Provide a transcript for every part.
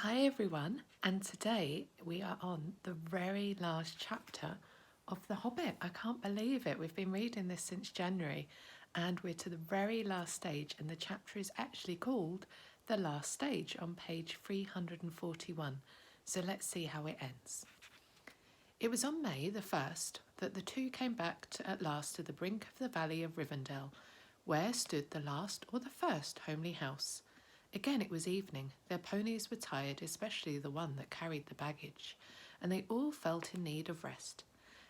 Hi everyone, and today we are on the very last chapter of The Hobbit. I can't believe it. We've been reading this since January and we're to the very last stage, and the chapter is actually called The Last Stage on page 341. So let's see how it ends. It was on May the 1st that the two came back at last to the brink of the valley of Rivendell, where stood the last or the first homely house. Again it was evening. Their ponies were tired, especially the one that carried the baggage, and they all felt in need of rest.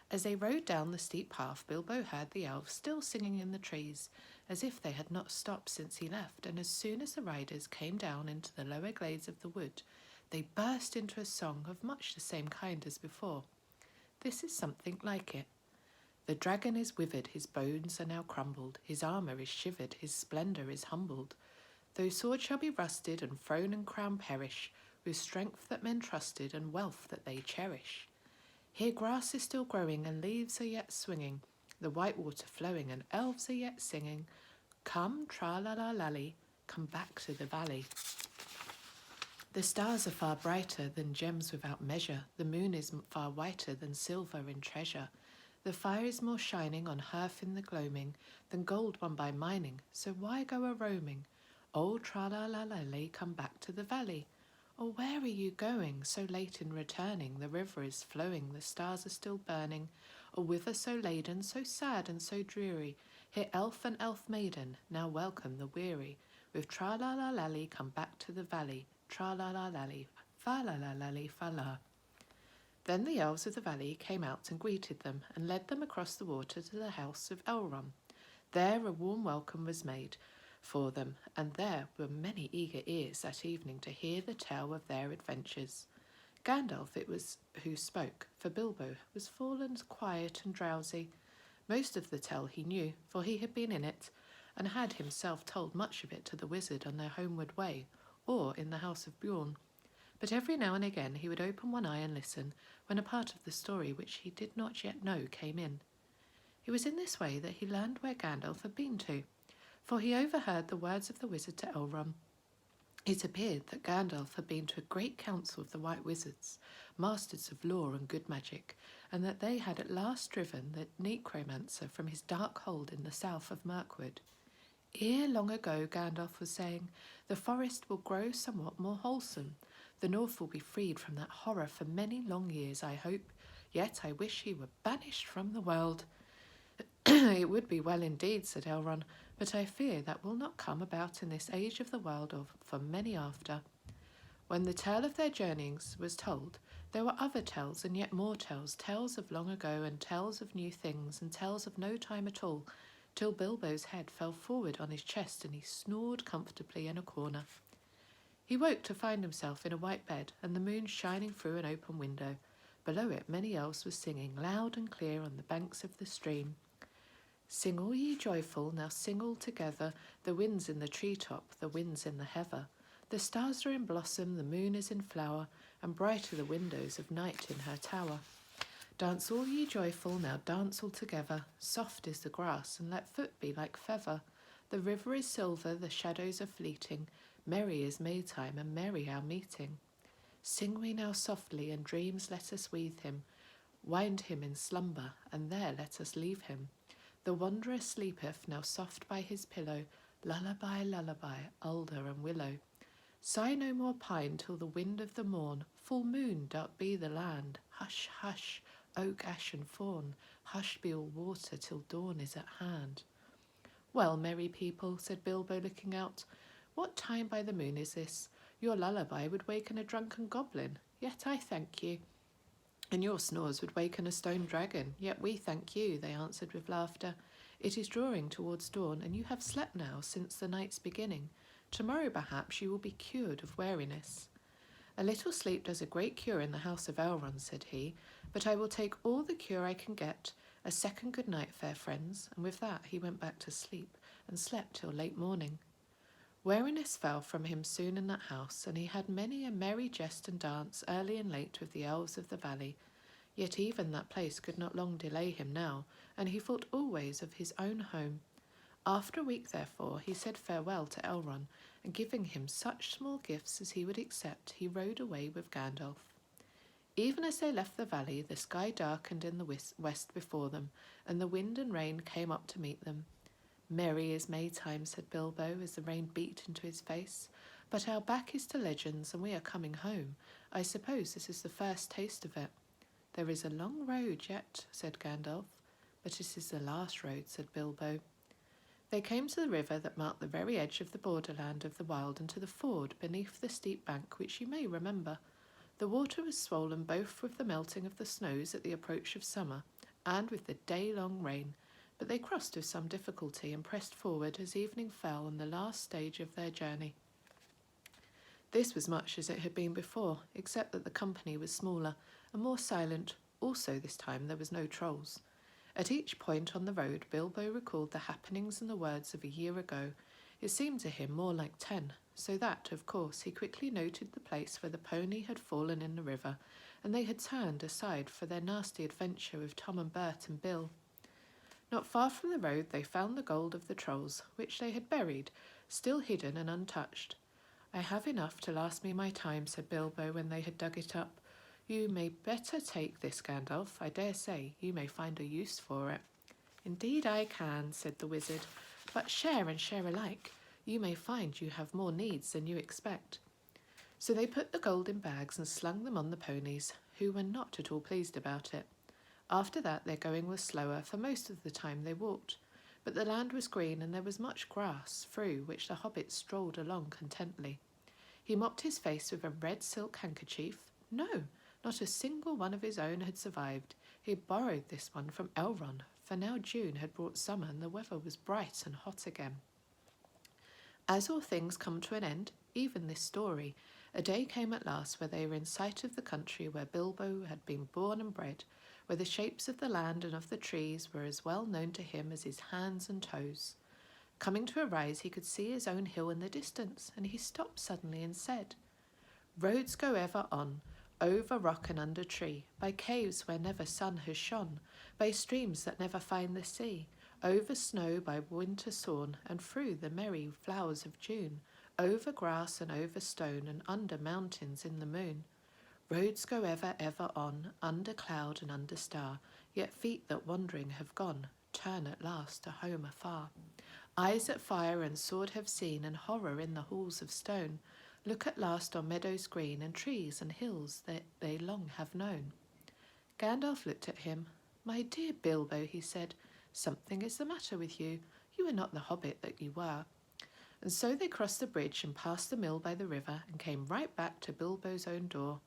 As they rode down the steep path, Bilbo heard the elves still singing in the trees, as if they had not stopped since he left, and as soon as the riders came down into the lower glades of the wood, they burst into a song of much the same kind as before. This is something like it. The dragon is withered, his bones are now crumbled, his armour is shivered, his splendour is humbled. Though sword shall be rusted, and throne and crown perish, with strength that men trusted, and wealth that they cherish. Here grass is still growing, and leaves are yet swinging, the white water flowing, and elves are yet singing. Come, tra-la-la-lally, come back to the valley. The stars are far brighter than gems without measure, the moon is far whiter than silver in treasure. The fire is more shining on hearth in the gloaming than gold won by mining, so why go a-roaming? Oh, tra-la-la-lally, come back to the valley. Or where are you going, so late in returning? The river is flowing, the stars are still burning. A whither so laden, so sad and so dreary? Here elf and elf maiden, now welcome the weary. With tra-la-la-lally, come back to the valley. Tra-la-la-lally, fa-la-la-lally, fa-la. Then the elves of the valley came out and greeted them, and led them across the water to the house of Elrond. There a warm welcome was made for them, and there were many eager ears that evening to hear the tale of their adventures. Gandalf it was who spoke, for Bilbo was fallen quiet and drowsy. Most of the tale he knew, for he had been in it, and had himself told much of it to the wizard on their homeward way, or in the house of Beorn. But every now and again he would open one eye and listen, when a part of the story which he did not yet know came in. It was in this way that he learned where Gandalf had been to, for he overheard the words of the wizard to Elrond. It appeared that Gandalf had been to a great council of the White Wizards, masters of law and good magic, and that they had at last driven the necromancer from his dark hold in the south of Mirkwood. Ere long ago, Gandalf was saying, the forest will grow somewhat more wholesome. The north will be freed from that horror for many long years, I hope. Yet I wish he were banished from the world. It would be well indeed, said Elrond, but I fear that will not come about in this age of the world or for many after. When the tale of their journeyings was told, there were other tales and yet more tales, tales of long ago and tales of new things and tales of no time at all, till Bilbo's head fell forward on his chest and he snored comfortably in a corner. He woke to find himself in a white bed and the moon shining through an open window. Below it many elves were singing loud and clear on the banks of the stream. Sing all ye joyful, now sing all together, the winds in the tree-top, the winds in the heather. The stars are in blossom, the moon is in flower, and bright are the windows of night in her tower. Dance all ye joyful, now dance all together, soft is the grass, and let foot be like feather. The river is silver, the shadows are fleeting, merry is Maytime, and merry our meeting. Sing we now softly, and dreams let us weave him, wind him in slumber, and there let us leave him. The wanderer sleepeth, now soft by his pillow, lullaby, lullaby, alder and willow. Sigh no more pine till the wind of the morn, full moon dark be the land. Hush, hush, oak, ash and thorn, hush be all water till dawn is at hand. Well, merry people, said Bilbo looking out, what time by the moon is this? Your lullaby would waken a drunken goblin, yet I thank you. And your snores would waken a stone dragon, yet we thank you, they answered with laughter. It is drawing towards dawn, and you have slept now since the night's beginning. Tomorrow perhaps you will be cured of weariness. A little sleep does a great cure in the house of Elrond, said he, but I will take all the cure I can get. A second good night, fair friends, and with that he went back to sleep, and slept till late morning. Weariness fell from him soon in that house, and he had many a merry jest and dance early and late with the elves of the valley. Yet even that place could not long delay him now, and he thought always of his own home. After a week, therefore, he said farewell to Elrond, and giving him such small gifts as he would accept, he rode away with Gandalf. Even as they left the valley, the sky darkened in the west before them, and the wind and rain came up to meet them. "Merry is Maytime," said Bilbo, as the rain beat into his face. "But our back is to legends, and we are coming home. I suppose this is the first taste of it." "There is a long road yet," said Gandalf. "But it is the last road," said Bilbo. They came to the river that marked the very edge of the borderland of the wild, and to the ford beneath the steep bank which you may remember. The water was swollen both with the melting of the snows at the approach of summer and with the day-long rain, but they crossed with some difficulty and pressed forward as evening fell on the last stage of their journey. This was much as it had been before, except that the company was smaller and more silent. Also this time there was no trolls. At each point on the road, Bilbo recalled the happenings and the words of a year ago. It seemed to him more like 10, so that, of course, he quickly noted the place where the pony had fallen in the river, and they had turned aside for their nasty adventure with Tom and Bert and Bill. Not far from the road they found the gold of the trolls, which they had buried, still hidden and untouched. "I have enough to last me my time," said Bilbo when they had dug it up. "You may better take this, Gandalf. I dare say you may find a use for it." "Indeed I can," said the wizard, "but share and share alike. You may find you have more needs than you expect." So they put the gold in bags and slung them on the ponies, who were not at all pleased about it. After that their going was slower, for most of the time they walked, but the land was green and there was much grass, through which the hobbit strolled along contentedly. He mopped his face with a red silk handkerchief. No, not a single one of his own had survived. He had borrowed this one from Elrond, for now June had brought summer and the weather was bright and hot again. As all things come to an end, even this story, a day came at last where they were in sight of the country where Bilbo had been born and bred, where the shapes of the land and of the trees were as well known to him as his hands and toes. Coming to a rise, he could see his own hill in the distance, and he stopped suddenly and said, "Roads go ever on, over rock and under tree, by caves where never sun has shone, by streams that never find the sea, over snow by winter sown, and through the merry flowers of June, over grass and over stone, and under mountains in the moon. Roads go ever, ever on, under cloud and under star, yet feet that wandering have gone, turn at last to home afar. Eyes that fire and sword have seen, and horror in the halls of stone, look at last on meadows green, and trees and hills that they long have known." Gandalf looked at him. "My dear Bilbo," he said, "something is the matter with you. You are not the hobbit that you were." And so they crossed the bridge and passed the mill by the river and came right back to Bilbo's own door.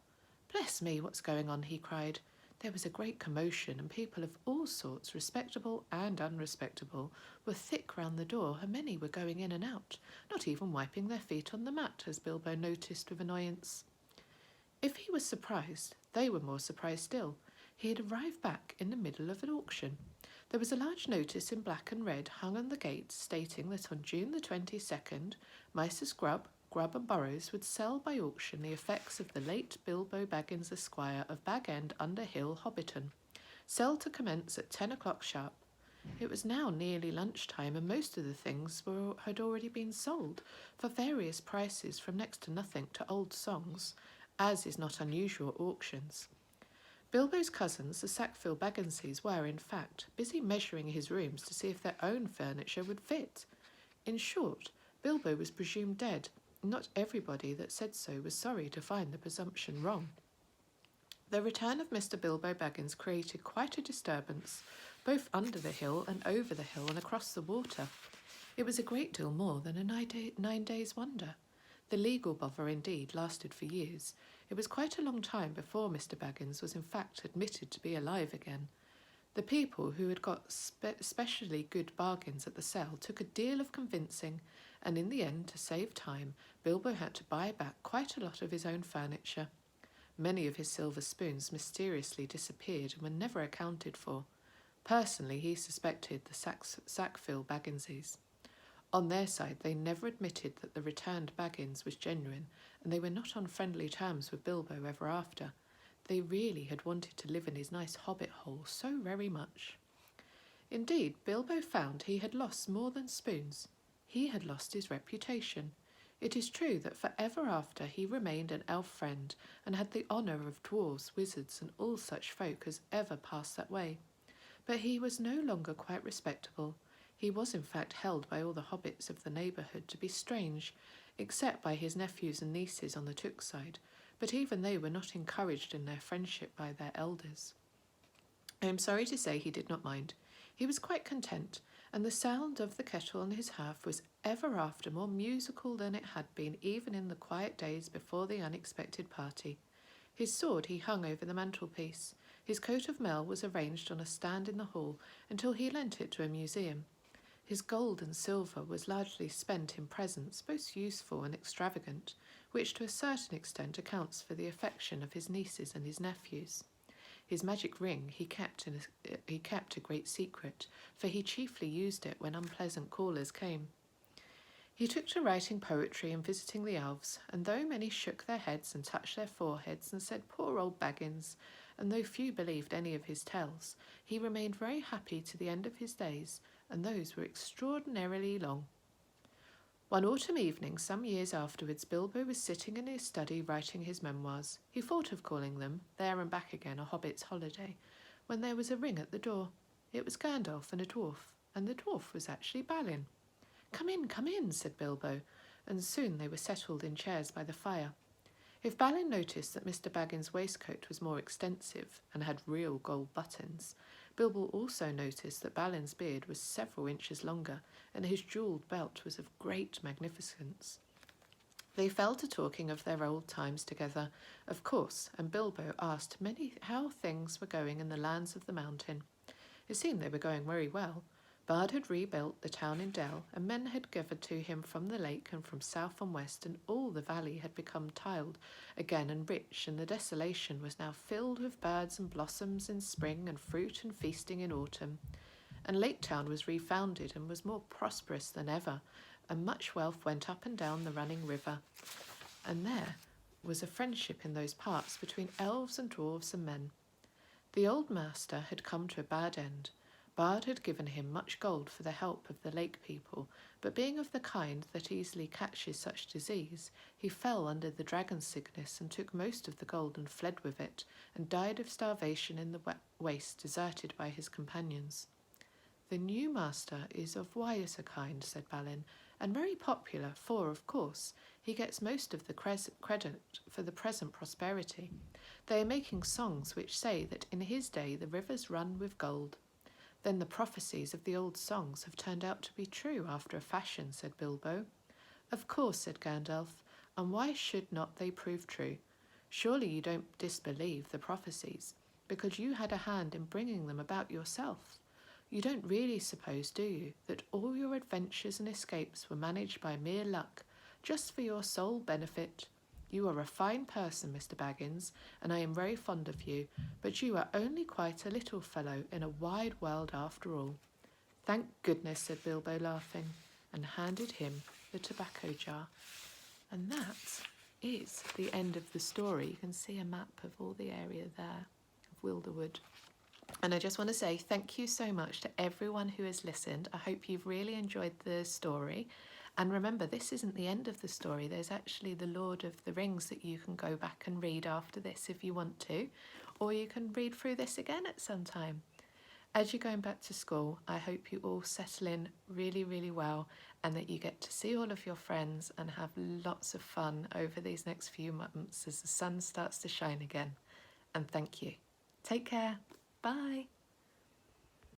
"Bless me, what's going on?" he cried. There was a great commotion, and people of all sorts, respectable and unrespectable, were thick round the door, and many were going in and out, not even wiping their feet on the mat, as Bilbo noticed with annoyance. If he was surprised, they were more surprised still. He had arrived back in the middle of an auction. There was a large notice in black and red hung on the gate stating that on June the 22nd, Messrs. Grubb and Burrows would sell by auction the effects of the late Bilbo Baggins Esquire of Bag End under Hill, Hobbiton. Sell to commence at 10 o'clock sharp. It was now nearly lunchtime, and most of the things had already been sold, for various prices from next to nothing to old songs, as is not unusual at auctions. Bilbo's cousins, the Sackville Bagginses, were, in fact, busy measuring his rooms to see if their own furniture would fit. In short, Bilbo was presumed dead. Not everybody that said so was sorry to find the presumption wrong. The return of Mr. Bilbo Baggins created quite a disturbance, both under the hill and over the hill and across the water. It was a great deal more than a 9 days' wonder. The legal bother, indeed, lasted for years. It was quite a long time before Mr. Baggins was in fact admitted to be alive again. The people who had got specially good bargains at the sale took a deal of convincing, and in the end, to save time, Bilbo had to buy back quite a lot of his own furniture. Many of his silver spoons mysteriously disappeared and were never accounted for. Personally, he suspected the Sackville Bagginses. On their side, they never admitted that the returned Baggins was genuine, and they were not on friendly terms with Bilbo ever after. They really had wanted to live in his nice hobbit hole so very much. Indeed, Bilbo found he had lost more than spoons. He had lost his reputation. It is true that for ever after he remained an elf friend, and had the honour of dwarves, wizards, and all such folk as ever passed that way. But he was no longer quite respectable. He was in fact held by all the hobbits of the neighbourhood to be strange, except by his nephews and nieces on the Took side, but even they were not encouraged in their friendship by their elders. I am sorry to say he did not mind. He was quite content, and the sound of the kettle on his hearth was ever after more musical than it had been even in the quiet days before the unexpected party. His sword he hung over the mantelpiece. His coat of mail was arranged on a stand in the hall until he lent it to a museum. His gold and silver was largely spent in presents, both useful and extravagant, which to a certain extent accounts for the affection of his nieces and his nephews. His magic ring he kept a great secret, for he chiefly used it when unpleasant callers came. He took to writing poetry and visiting the elves, and though many shook their heads and touched their foreheads and said, "Poor old Baggins," and though few believed any of his tales, he remained very happy to the end of his days, and those were extraordinarily long. One autumn evening, some years afterwards, Bilbo was sitting in his study writing his memoirs. He thought of calling them There and Back Again, a Hobbit's Holiday, when there was a ring at the door. It was Gandalf and a dwarf, and the dwarf was actually Balin. Come in," said Bilbo, and soon they were settled in chairs by the fire. If Balin noticed that Mr. Baggin's waistcoat was more extensive and had real gold buttons, Bilbo also noticed that Balin's beard was several inches longer, and his jewelled belt was of great magnificence. They fell to talking of their old times together, of course, and Bilbo asked many how things were going in the lands of the mountain. It seemed they were going very well. Bard had rebuilt the town in Dell, and men had gathered to him from the lake and from south and west, and all the valley had become tiled again and rich, and the desolation was now filled with birds and blossoms in spring and fruit and feasting in autumn. And Lake Town was refounded and was more prosperous than ever, and much wealth went up and down the running river. And there was a friendship in those parts between elves and dwarves and men. The old master had come to a bad end. Bard had given him much gold for the help of the lake people, but being of the kind that easily catches such disease, he fell under the dragon sickness and took most of the gold and fled with it, and died of starvation in the waste, deserted by his companions. The new master is of wiser kind, said Balin, and very popular, for, of course, he gets most of the credit for the present prosperity. They are making songs which say that in his day the rivers run with gold. Then the prophecies of the old songs have turned out to be true after a fashion, said Bilbo. Of course, said Gandalf, and why should not they prove true? Surely you don't disbelieve the prophecies, because you had a hand in bringing them about yourself. You don't really suppose, do you, that all your adventures and escapes were managed by mere luck, just for your sole benefit? You are a fine person, Mr. Baggins, and I am very fond of you, but you are only quite a little fellow in a wide world after all. Thank goodness, said Bilbo, laughing, and handed him the tobacco jar. And that is the end of the story. You can see a map of all the area there of Wilderwood. And I just want to say thank you so much to everyone who has listened. I hope you've really enjoyed the story. And remember, this isn't the end of the story. There's actually the Lord of the Rings that you can go back and read after this if you want to, or you can read through this again at some time. As you're going back to school, I hope you all settle in really, really well, and that you get to see all of your friends and have lots of fun over these next few months as the sun starts to shine again. And thank you. Take care. Bye.